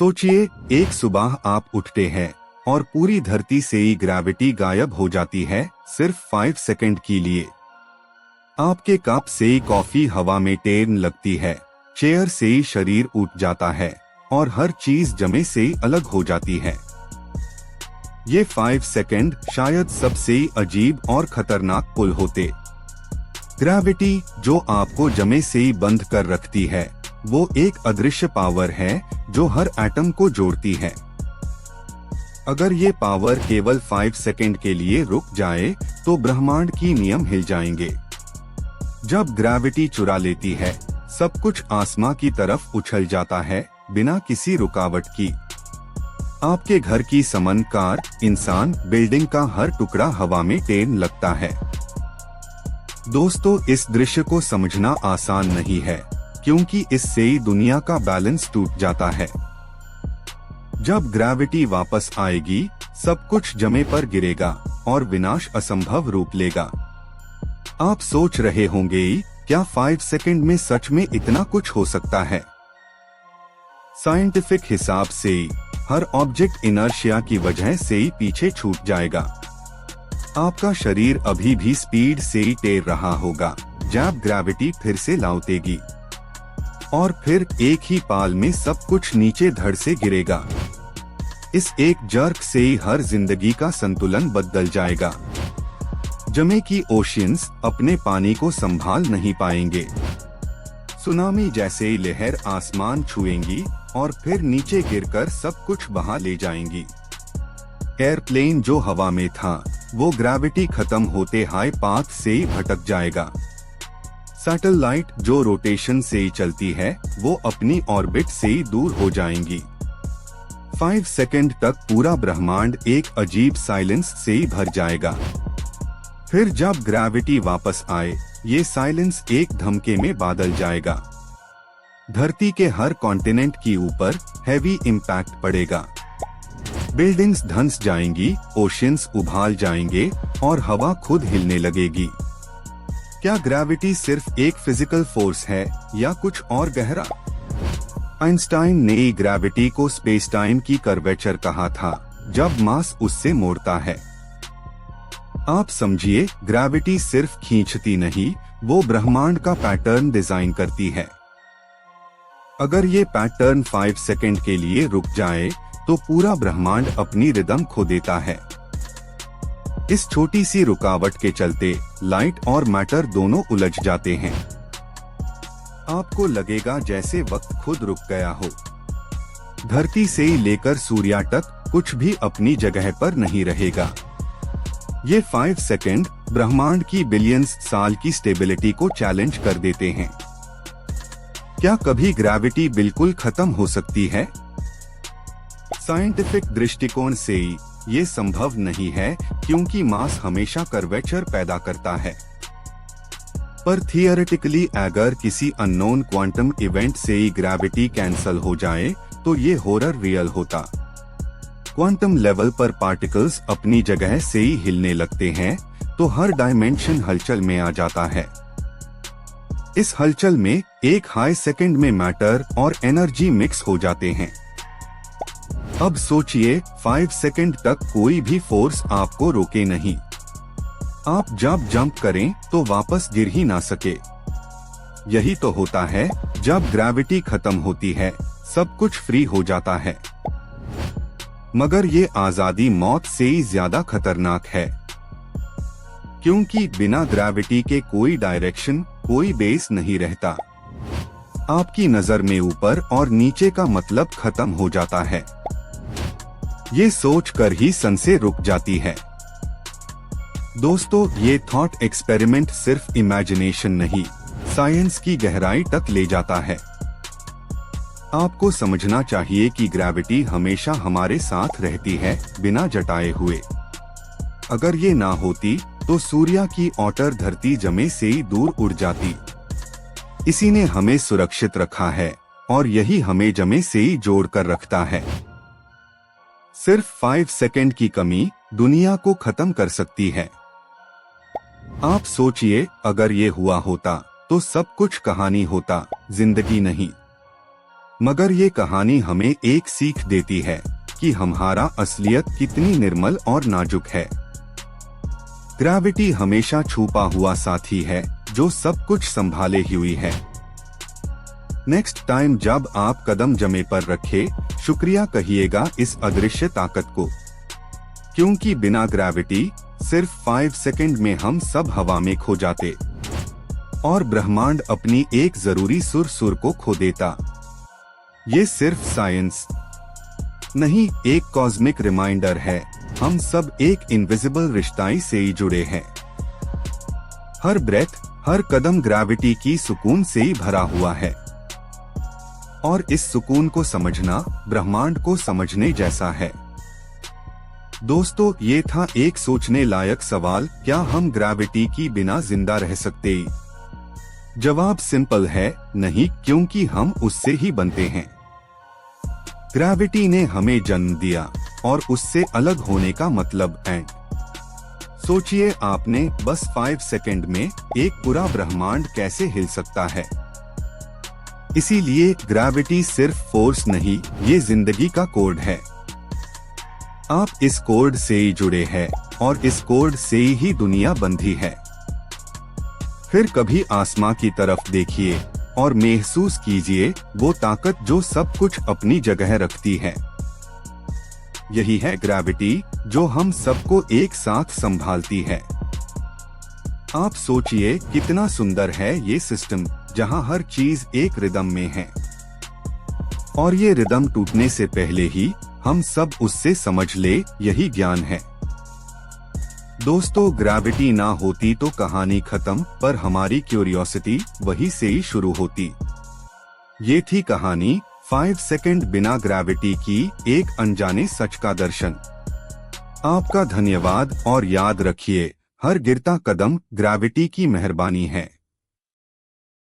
सोचिए, एक सुबह आप उठते हैं और पूरी धरती से ही ग्रेविटी गायब हो जाती है, सिर्फ 5 सेकंड के लिए। आपके कप से ही कॉफी हवा में तैरने लगती है, चेयर से ही शरीर उठ जाता है और हर चीज जमे से ही अलग हो जाती है। ये 5 सेकंड शायद सबसे ही अजीब और खतरनाक पुल होते। ग्रेविटी, जो आपको जमे से ही बंद कर रखती है, वो एक अदृश्य पावर है जो हर एटम को जोड़ती है। अगर ये पावर केवल 5 सेकंड के लिए रुक जाए तो ब्रह्मांड की नियम हिल जाएंगे। जब ग्रेविटी चुरा लेती है, सब कुछ आसमां की तरफ उछल जाता है, बिना किसी रुकावट की। आपके घर की समन, कार, इंसान, बिल्डिंग का हर टुकड़ा हवा में तैरने लगता है। दोस्तों, इस दृश्य को समझना आसान नहीं है, क्योंकि इससे ही दुनिया का बैलेंस टूट जाता है। जब ग्रेविटी वापस आएगी, सब कुछ जमे पर गिरेगा और विनाश असंभव रूप लेगा। आप सोच रहे होंगे, क्या 5 सेकंड में सच में इतना कुछ हो सकता है? साइंटिफिक हिसाब से हर ऑब्जेक्ट इनर्शिया की वजह से ही पीछे छूट जाएगा। आपका शरीर अभी भी स्पीड से ही तैर रहा होगा जब ग्रेविटी फिर से लौटेगी, और फिर एक ही पाल में सब कुछ नीचे धड़ से गिरेगा। इस एक जर्क से ही हर जिंदगी का संतुलन बदल जाएगा। जमे की ओशियंस अपने पानी को संभाल नहीं पाएंगे। सुनामी जैसे ही लहर आसमान छुएंगी और फिर नीचे गिरकर सब कुछ बहा ले जाएंगी। एयरप्लेन जो हवा में था, वो ग्रेविटी खत्म होते हाई पाथ से ही भटक जाएगा। सैटेलाइट जो रोटेशन से ही चलती है, वो अपनी ऑर्बिट से ही दूर हो जाएंगी। 5 सेकंड तक पूरा ब्रह्मांड एक अजीब साइलेंस से ही भर जाएगा। फिर जब ग्रेविटी वापस आए, ये साइलेंस एक धमके में बदल जाएगा। धरती के हर कॉन्टिनेंट के ऊपर हैवी इम्पैक्ट पड़ेगा। बिल्डिंग्स धंस जाएंगी, ओशियंस उबाल जाएंगे और हवा खुद हिलने लगेगी। क्या ग्रेविटी सिर्फ एक फिजिकल फोर्स है या कुछ और गहरा? आइंस्टाइन ने ग्रेविटी को स्पेस टाइम की कर्वेचर कहा था, जब मास उससे मोड़ता है। आप समझिए, ग्रेविटी सिर्फ खींचती नहीं, वो ब्रह्मांड का पैटर्न डिजाइन करती है। अगर ये पैटर्न 5 सेकंड के लिए रुक जाए तो पूरा ब्रह्मांड अपनी रिदम खो देता है। इस छोटी सी रुकावट के चलते लाइट और मैटर दोनों उलझ जाते हैं। आपको लगेगा जैसे वक्त खुद रुक गया हो। धरती से ही लेकर सूर्य तक कुछ भी अपनी जगह पर नहीं रहेगा। ये 5 सेकंड ब्रह्मांड की बिलियंस साल की स्टेबिलिटी को चैलेंज कर देते हैं। क्या कभी ग्रेविटी बिल्कुल खत्म हो सकती है? साइंटिफिक दृष्टिकोण से ये संभव नहीं है, क्योंकि मास हमेशा कर्वेचर पैदा करता है। पर थियोरेटिकली अगर किसी अननोन क्वांटम इवेंट से ही ग्रेविटी कैंसल हो जाए तो ये हॉरर रियल होता। क्वांटम लेवल पर पार्टिकल्स अपनी जगह से ही हिलने लगते हैं, तो हर डायमेंशन हलचल में आ जाता है। इस हलचल में एक हाई सेकंड में मैटर और एनर्जी मिक्स हो जाते हैं। अब सोचिए, 5 सेकंड तक कोई भी फोर्स आपको रोके नहीं। आप जब जंप करें तो वापस गिर ही ना सके। यही तो होता है, जब ग्रेविटी खत्म होती है, सब कुछ फ्री हो जाता है। मगर ये आजादी मौत से ही ज्यादा खतरनाक है, क्योंकि बिना ग्रेविटी के कोई डायरेक्शन, कोई बेस नहीं रहता। आपकी नजर में ऊपर और नीचे का मतलब खत्म हो जाता है। ये सोचकर ही सांसें रुक जाती है। दोस्तों, ये थॉट एक्सपेरिमेंट सिर्फ इमेजिनेशन नहीं, साइंस की गहराई तक ले जाता है। आपको समझना चाहिए कि ग्रेविटी हमेशा हमारे साथ रहती है, बिना जटाए हुए। अगर ये ना होती तो सूर्य की औटर धरती जमे से ही दूर उड़ जाती। इसी ने हमें सुरक्षित रखा है और यही हमें जमे से ही जोड़ कर रखता है। सिर्फ 5 सेकंड की कमी दुनिया को खत्म कर सकती है। आप सोचिए, अगर ये हुआ होता तो सब कुछ कहानी होता, जिंदगी नहीं। मगर ये कहानी हमें एक सीख देती है कि हमारा असलियत कितनी निर्मल और नाजुक है। ग्रेविटी हमेशा छुपा हुआ साथी है जो सब कुछ संभाले हुई है। नेक्स्ट टाइम जब आप कदम जमे पर रखे, शुक्रिया कहिएगा इस अदृश्य ताकत को, क्योंकि बिना ग्रेविटी सिर्फ 5 सेकंड में हम सब हवा में खो जाते और ब्रह्मांड अपनी एक जरूरी सुर को खो देता। ये सिर्फ साइंस नहीं, एक कॉस्मिक रिमाइंडर है, हम सब एक इनविजिबल रिश्ताई से ही जुड़े हैं। हर ब्रेथ, हर कदम ग्रेविटी की सुकून से ही भरा हुआ है, और इस सुकून को समझना ब्रह्मांड को समझने जैसा है। दोस्तों, ये था एक सोचने लायक सवाल, क्या हम ग्रेविटी की बिना जिंदा रह सकते? जवाब सिंपल है, नहीं, क्योंकि हम उससे ही बनते हैं। ग्रेविटी ने हमें जन्म दिया और उससे अलग होने का मतलब एंड। सोचिए, आपने बस 5 सेकंड में एक पूरा ब्रह्मांड कैसे हिल सकता है। इसीलिए ग्रेविटी सिर्फ फोर्स नहीं, ये जिंदगी का कोड है। आप इस कोड से ही जुड़े हैं और इस कोड से ही दुनिया बंधी है। फिर कभी आसमां की तरफ देखिए और महसूस कीजिए वो ताकत जो सब कुछ अपनी जगह रखती है। यही है ग्रेविटी जो हम सबको एक साथ संभालती है। आप सोचिए कितना सुंदर है ये सिस्टम, जहां हर चीज एक रिदम में है, और ये रिदम टूटने से पहले ही हम सब उससे समझ ले, यही ज्ञान है। दोस्तों, ग्रेविटी ना होती तो कहानी खत्म, पर हमारी क्यूरियोसिटी वही से ही शुरू होती। ये थी कहानी 5 सेकंड बिना ग्रेविटी की, एक अनजाने सच का दर्शन। आपका धन्यवाद, और याद रखिए, हर गिरता कदम ग्रेविटी की मेहरबानी है।